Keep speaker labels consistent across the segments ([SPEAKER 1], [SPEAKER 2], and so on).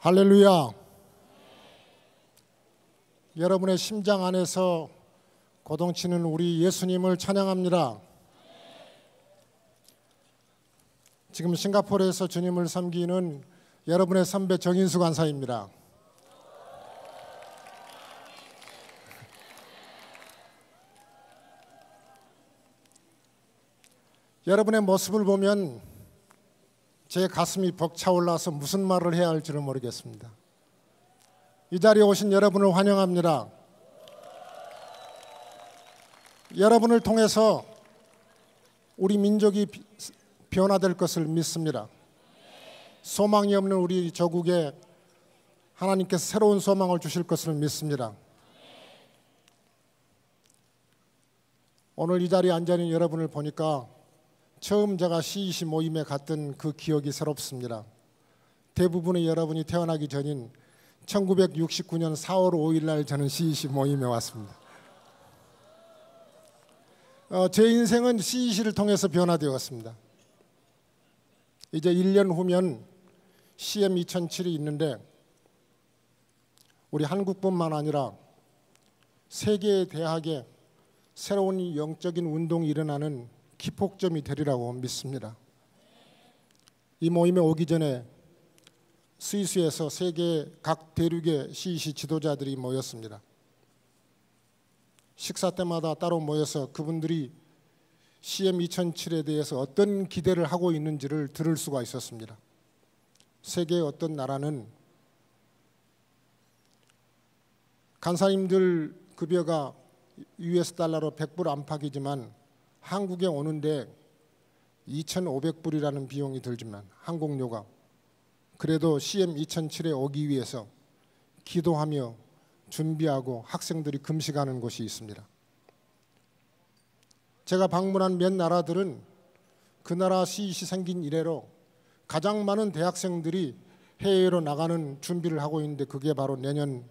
[SPEAKER 1] 할렐루야. 여러분의 심장 안에서 고동치는 우리 예수님을 찬양합니다. 지금 싱가포르에서 주님을 섬기는 여러분의 선배 정인수 간사입니다. 여러분의 모습을 보면 제 가슴이 벅차올라서 무슨 말을 해야 할지를 모르겠습니다. 이 자리에 오신 여러분을 환영합니다. 여러분을 통해서 우리 민족이 변화될 것을 믿습니다. 소망이 없는 우리 조국에 하나님께서 새로운 소망을 주실 것을 믿습니다. 오늘 이 자리에 앉아있는 여러분을 보니까 처음 제가 CEC 모임에 갔던 그 기억이 새롭습니다. 대부분의 여러분이 태어나기 전인 1969년 4월 5일 날 저는 CEC 모임에 왔습니다. 제 인생은 CEC를 통해서 변화되었습니다. 이제 1년 후면 CM 2007이 있는데 우리 한국뿐만 아니라 세계의 대학에 새로운 영적인 운동이 일어나는 기폭점이 되리라고 믿습니다. 이 모임에 오기 전에 스위스에서 세계 각 대륙의 CEC 지도자들이 모였습니다. 식사 때마다 따로 모여서 그분들이 CM 2007에 대해서 어떤 기대를 하고 있는지를 들을 수가 있었습니다. 세계의 어떤 나라는 간사님들 급여가 US 달러로 100불 안팎이지만 한국에 오는데 2,500불이라는 비용이 들지만 항공료가 그래도 CM 2007에 오기 위해서 기도하며 준비하고 학생들이 금식하는 곳이 있습니다. 제가 방문한 몇 나라들은 그 나라 CEC 생긴 이래로 가장 많은 대학생들이 해외로 나가는 준비를 하고 있는데 그게 바로 내년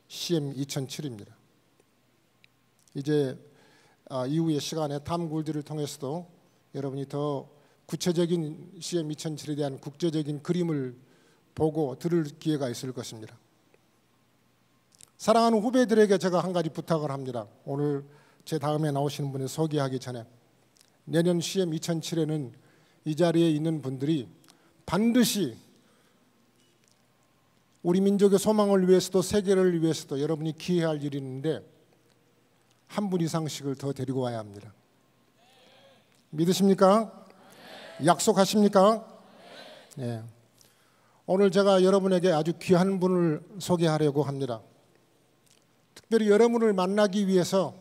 [SPEAKER 1] CM 2007입니다. 이제 이후의 시간에 탐굴들을 통해서도 여러분이 더 구체적인 CM 2007에 대한 국제적인 그림을 보고 들을 기회가 있을 것입니다. 사랑하는 후배들에게 제가 한 가지 부탁을 합니다. 오늘 제 다음에 나오시는 분을 소개하기 전에 내년 CM 2007에는 이 자리에 있는 분들이 반드시 우리 민족의 소망을 위해서도 세계를 위해서도 여러분이 기여할 일이 있는데 한 분 이상씩을 더 데리고 와야 합니다. 믿으십니까? 약속하십니까? 네. 오늘 제가 여러분에게 아주 귀한 분을 소개하려고 합니다. 특별히 여러분을 만나기 위해서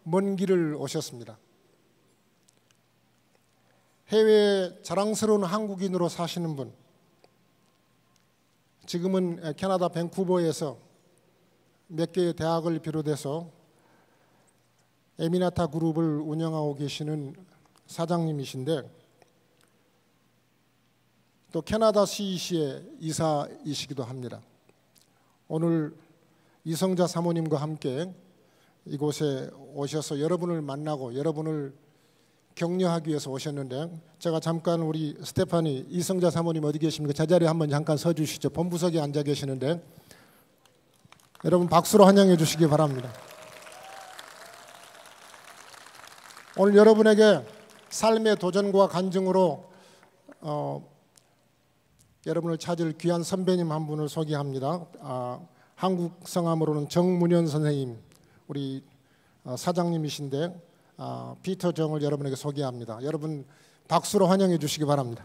[SPEAKER 1] 먼 길을 오셨습니다. 해외에 자랑스러운 한국인으로 사시는 분, 지금은 캐나다 밴쿠버에서 몇 개의 대학을 비롯해서 에미나타 그룹을 운영하고 계시는 사장님이신데 또 캐나다 CEC의 이사이시기도 합니다. 오늘 이성자 사모님과 함께 이곳에 오셔서 여러분을 만나고 여러분을 격려하기 위해서 오셨는데 제가 잠깐 우리 스테파니 이성자 사모님 어디 계십니까? 제자리에 한번 잠깐 서주시죠. 본부석에 앉아 계시는데 여러분 박수로 환영해 주시기 바랍니다. 오늘 여러분에게 삶의 도전과 간증으로 여러분을 찾을 귀한 선배님 한 분을 소개합니다. 한국 성함으로는 정문현 선생님, 우리 사장님이신데 피터 정을 여러분에게 소개합니다. 여러분 박수로 환영해 주시기 바랍니다.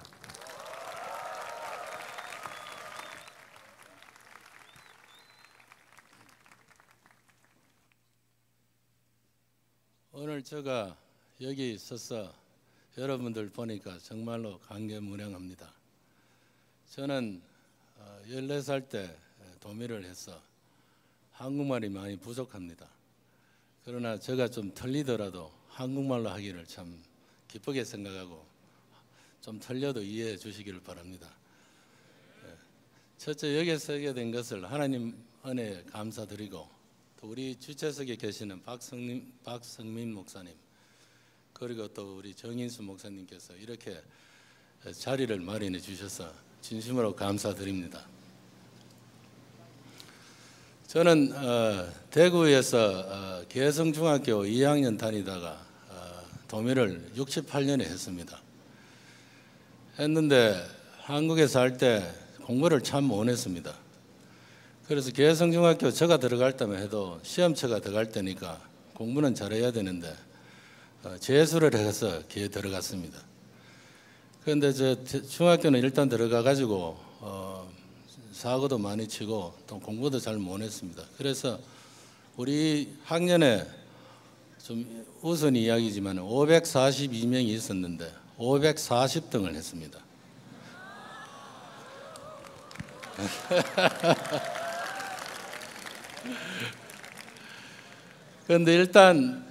[SPEAKER 2] 오늘 제가 여기 서서 여러분들 보니까 정말로 감개무량합니다. 저는 14살 때 도미를 해서 한국말이 많이 부족합니다. 그러나 제가 좀 틀리더라도 한국말로 하기를 참 기쁘게 생각하고 좀 틀려도 이해해 주시기를 바랍니다. 첫째, 여기에 서게 된 것을 하나님 은혜에 감사드리고 또 우리 주최석에 계시는 박성민 목사님 그리고 또 우리 정인수 목사님께서 이렇게 자리를 마련해 주셔서 진심으로 감사드립니다. 저는 대구에서 개성중학교 2학년 다니다가 도매를 68년에 했습니다. 했는데 한국에 살 때 공부를 참 못했습니다. 그래서 개성중학교 제가 들어갈 때만 해도 시험처가 들어갈 때니까 공부는 잘해야 되는데 재수를 해서 기에 들어갔습니다. 그런데 저 중학교는 일단 들어가 가지고 사고도 많이 치고 또 공부도 잘 못했습니다. 그래서 우리 학년에 좀 우스운 이야기지만 542명이 있었는데 540등을 했습니다. 그런데 일단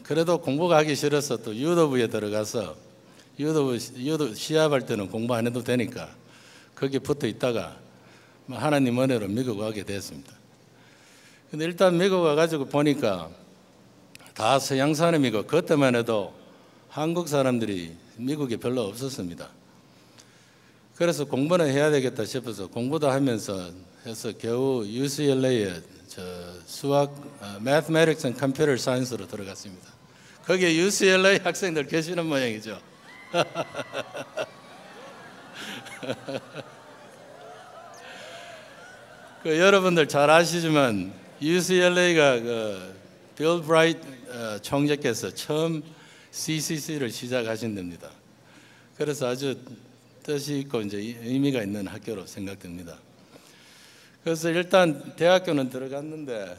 [SPEAKER 2] 그래도 공부가 하기 싫어서 또 유도부에 들어가서 유도 시합할 때는 공부 안 해도 되니까 거기에 붙어 있다가 하나님 은혜로 미국 가게 됐습니다. 근데 일단 미국 와가지고 보니까 다 서양 사람이고 그때만 해도 한국 사람들이 미국에 별로 없었습니다. 그래서 공부는 해야 되겠다 싶어서 공부도 하면서 해서 겨우 UCLA에 수학, Mathematics and Computer Science로 들어갔습니다. 거기에 UCLA 학생들 계시는 모양이죠. 여러분들 잘 아시지만 UCLA가 빌 브라이트 총재께서 처음 CCC를 시작하신 데입니다. 그래서 아주 뜻이 있고 이제 의미가 있는 학교로 생각됩니다. 그래서 일단 대학교는 들어갔는데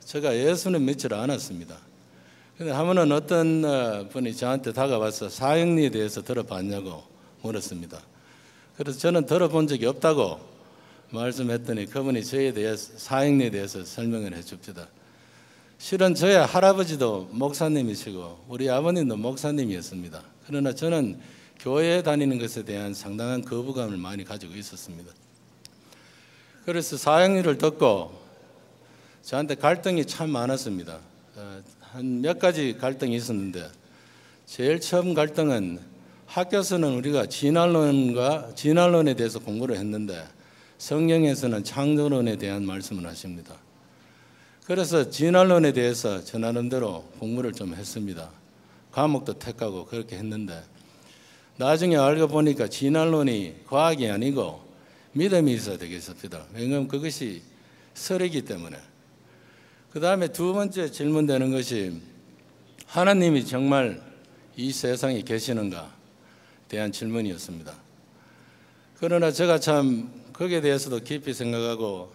[SPEAKER 2] 제가 예수는 믿지를 않았습니다. 근데 한 번은 어떤 분이 저한테 다가와서 사형리에 대해서 들어봤냐고 물었습니다. 그래서 저는 들어본 적이 없다고 말씀했더니 그분이 저에 대해서 사형리에 대해서 설명을 해줍니다. 실은 저희 할아버지도 목사님이시고 우리 아버님도 목사님이었습니다. 그러나 저는 교회에 다니는 것에 대한 상당한 거부감을 많이 가지고 있었습니다. 그래서 사형리를 듣고 저한테 갈등이 참 많았습니다. 한 몇 가지 갈등이 있었는데 제일 처음 갈등은 학교에서는 우리가 진화론에 대해서 공부를 했는데 성경에서는 창조론에 대한 말씀을 하십니다. 그래서 진화론에 대해서 저 나름대로 공부를 좀 했습니다. 과목도 택하고 그렇게 했는데 나중에 알고 보니까 진화론이 과학이 아니고 믿음이 있어야 되겠습니다. 왜냐하면 그것이 설이기 때문에. 그 다음에 두 번째 질문되는 것이 하나님이 정말 이 세상에 계시는가 대한 질문이었습니다. 그러나 제가 참 거기에 대해서도 깊이 생각하고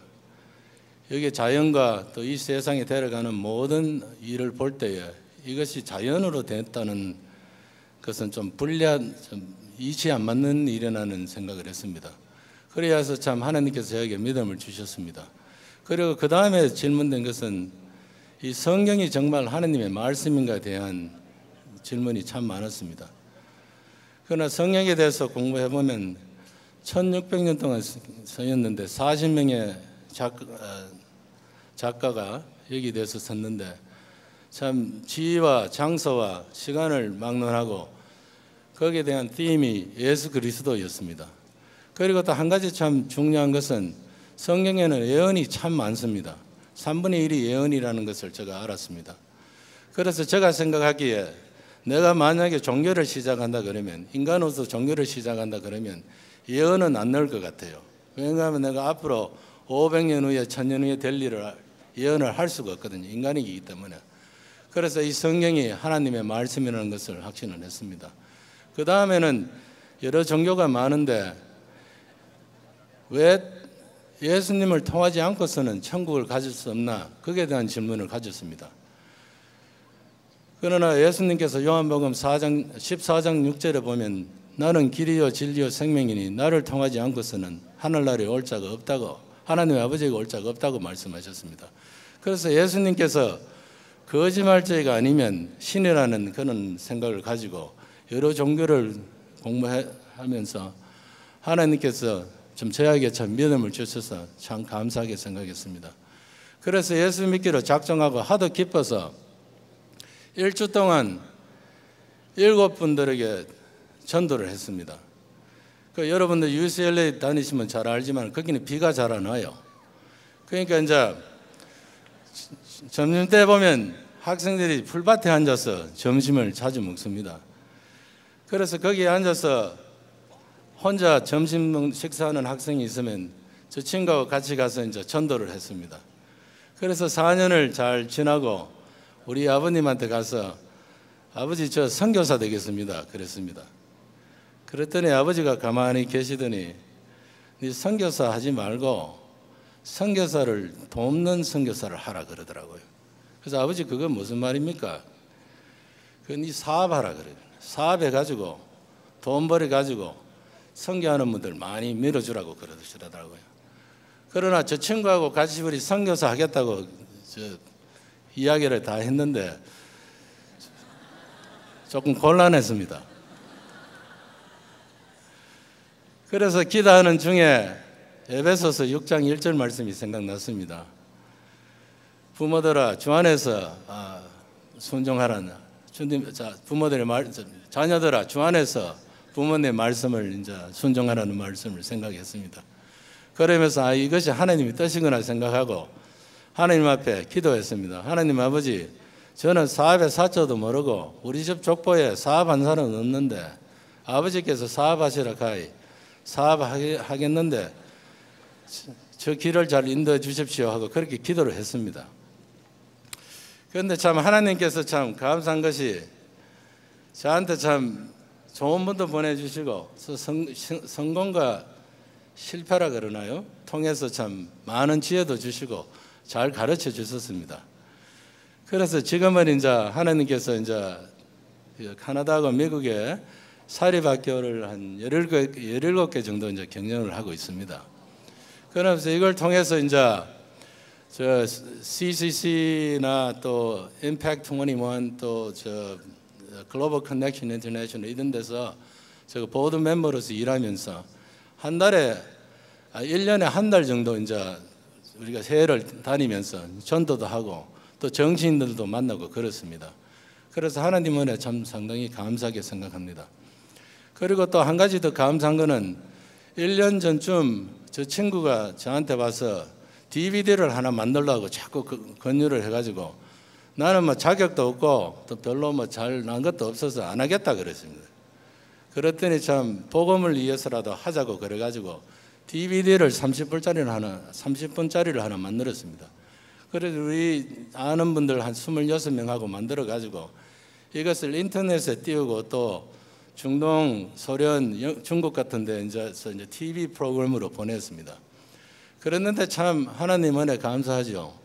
[SPEAKER 2] 여기 자연과 또 이 세상에 데려가는 모든 일을 볼 때에 이것이 자연으로 됐다는 것은 좀 불리한, 좀 이치 안 맞는 일이라는 생각을 했습니다. 그래서 참 하나님께서 저에게 믿음을 주셨습니다. 그리고 그 다음에 질문된 것은 이 성경이 정말 하나님의 말씀인가에 대한 질문이 참 많았습니다. 그러나 성경에 대해서 공부해보면 1600년 동안 쓰였는데 40명의 작가가 여기 대해서 썼는데 참 지위와 장소와 시간을 막론하고 거기에 대한 팀이 예수 그리스도였습니다. 그리고 또 한 가지 참 중요한 것은 성경에는 예언이 참 많습니다. 3분의 1이 예언이라는 것을 제가 알았습니다. 그래서 제가 생각하기에 내가 만약에 종교를 시작한다 그러면 인간으로서 종교를 시작한다 그러면 예언은 안 넣을 것 같아요. 왜냐하면 내가 앞으로 500년 후에 1000년 후에 될 일을 예언을 할 수가 없거든요. 인간이기 때문에. 그래서 이 성경이 하나님의 말씀이라는 것을 확신을 했습니다. 그 다음에는 여러 종교가 많은데 왜 예수님을 통하지 않고서는 천국을 가질 수 없나? 거기에 대한 질문을 가졌습니다. 그러나 예수님께서 요한복음 14장 6절에 보면 나는 길이요 진리요 생명이니 나를 통하지 않고서는 하늘나라에 올 자가 없다고, 하나님의 아버지가 올 자가 없다고 말씀하셨습니다. 그래서 예수님께서 거짓말쟁이가 아니면 신이라는 그런 생각을 가지고 여러 종교를 공부하면서 하나님께서 좀 저에게 참 믿음을 주셔서 참 감사하게 생각했습니다. 그래서 예수 믿기로 작정하고 하도 기뻐서 1주 동안 7분들에게 전도를 했습니다. 여러분들 UCLA 다니시면 잘 알지만 거기는 비가 잘 안 와요. 그러니까 이제 점심 때 보면 학생들이 풀밭에 앉아서 점심을 자주 먹습니다. 그래서 거기에 앉아서 혼자 점심 식사하는 학생이 있으면 저 친구하고 같이 가서 이제 전도를 했습니다. 그래서 4년을 잘 지나고 우리 아버님한테 가서 아버지 저 선교사 되겠습니다. 그랬습니다. 그랬더니 아버지가 가만히 계시더니 네 선교사 하지 말고 선교사를 돕는 선교사를 하라 그러더라고요. 그래서 아버지 그건 무슨 말입니까? 그건 네 사업하라 그래요. 사업해가지고 돈 벌어가지고 선교하는 분들 많이 밀어주라고 그러시더라고요. 그러나 저 친구하고 같이 우리 선교사 하겠다고 이야기를 다 했는데 조금 곤란했습니다. 그래서 기도하는 중에 에베소서 6장 1절 말씀이 생각났습니다. 부모들아 주 안에서 순종하라는 부모들의 자녀들아 주 안에서 부모님의 말씀을 이제 순종하라는 말씀을 생각했습니다. 그러면서 이것이 하나님의 뜻이구나 생각하고 하나님 앞에 기도했습니다. 하나님 아버지, 저는 사업의 사자도 모르고 우리 집 족보에 사업한 사람은 없는데 아버지께서 사업하시라 하이 사업하겠는데 저 길을 잘 인도해 주십시오 하고 그렇게 기도를 했습니다. 그런데 참 하나님께서 참 감사한 것이 저한테 참 좋은 분도 보내주시고 성공과 실패라 그러나요? 통해서 참 많은 지혜도 주시고 잘 가르쳐 주셨습니다. 그래서 지금은 이제 하나님께서 이제 캐나다하고 미국에 사립학교를 한 17개 정도 이제 경영을 하고 있습니다. 그러면서 이걸 통해서 이제 저 CCC나 또 임팩트 21 또 저 글로벌 커넥션 인터내셔널 이런 데서 저 보드 멤버로서 일하면서 한 달에 1년에 한 달 정도 이제 우리가 해외를 다니면서 전도도 하고 또 정치인들도 만나고 그렇습니다. 그래서 하나님 은혜 참 상당히 감사하게 생각합니다. 그리고 또 한 가지 더 감사한 거는 1년 전쯤 저 친구가 저한테 와서 DVD를 하나 만들려고 자꾸 권유를 해가지고 나는 뭐 자격도 없고 또 별로 뭐 잘난 것도 없어서 안 하겠다 그랬습니다. 그랬더니 참 복음을 위해서라도 하자고 그래가지고 DVD를 30분짜리를 하나 만들었습니다. 그래서 우리 아는 분들 한 26명하고 만들어가지고 이것을 인터넷에 띄우고 또 중동, 소련, 중국 같은 데 이제 TV 프로그램으로 보냈습니다. 그랬는데 참 하나님 은혜 감사하죠.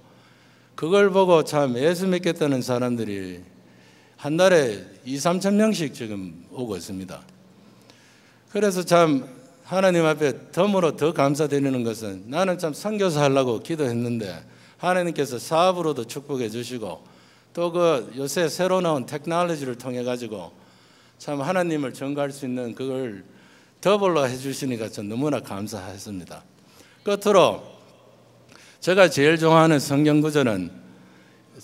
[SPEAKER 2] 그걸 보고 참 예수 믿겠다는 사람들이 한 달에 2-3천 명씩 지금 오고 있습니다. 그래서 참 하나님 앞에 덤으로 더 감사드리는 것은 나는 참 선교사 하려고 기도했는데 하나님께서 사업으로도 축복해 주시고 또 그 요새 새로 나온 테크놀로지를 통해 가지고 참 하나님을 전가할 수 있는 그걸 더블로 해주시니까 전 너무나 감사했습니다. 끝으로 제가 제일 좋아하는 성경 구절은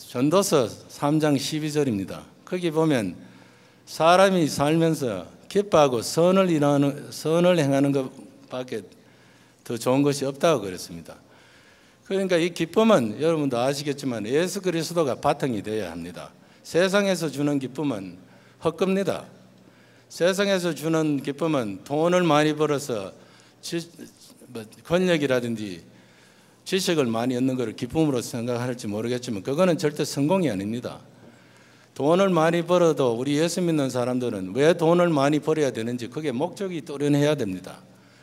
[SPEAKER 2] 전도서 3장 12절입니다. 거기 보면 사람이 살면서 기뻐하고 선을 행하는 것밖에 더 좋은 것이 없다고 그랬습니다. 그러니까 이 기쁨은 여러분도 아시겠지만 예수 그리스도가 바탕이 되어야 합니다. 세상에서 주는 기쁨은 헛겁니다. 세상에서 주는 기쁨은 돈을 많이 벌어서 권력이라든지 지식을 많이 얻는 것을 기쁨으로 생각할지 모르겠지만 그거는 절대 성공이 아닙니다. 돈을 많이 벌어도 우리 예수 믿는 사람들은 왜 돈을 많이 벌어야 되는지 그게 목적이 또련해야 됩니다.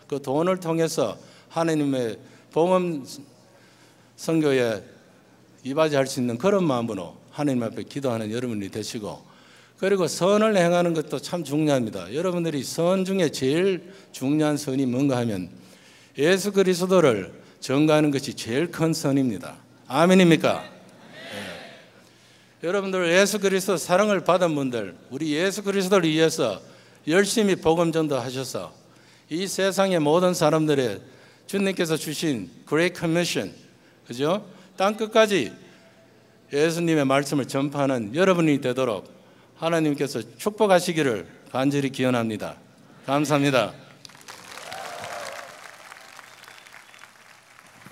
[SPEAKER 2] 그 돈을 통해서 하나님의 복음 선교에 이바지할 수 있는 그런 마음으로 하나님 앞에 기도하는 여러분이 되시고 그리고 선을 행하는 것도 참 중요합니다. 여러분들이 선 중에 제일 중요한 선이 뭔가 하면 예수 그리스도를 전가하는 것이 제일 큰 선입니다. 아멘입니까? 네. 여러분들 예수 그리스도 사랑을 받은 분들 우리 예수 그리스도를 위해서 열심히 복음 전도하셔서 이 세상의 모든 사람들의 주님께서 주신 Great Commission 그죠? 땅 끝까지 예수님의 말씀을 전파하는 여러분이 되도록 하나님께서 축복하시기를 간절히 기원합니다. 감사합니다.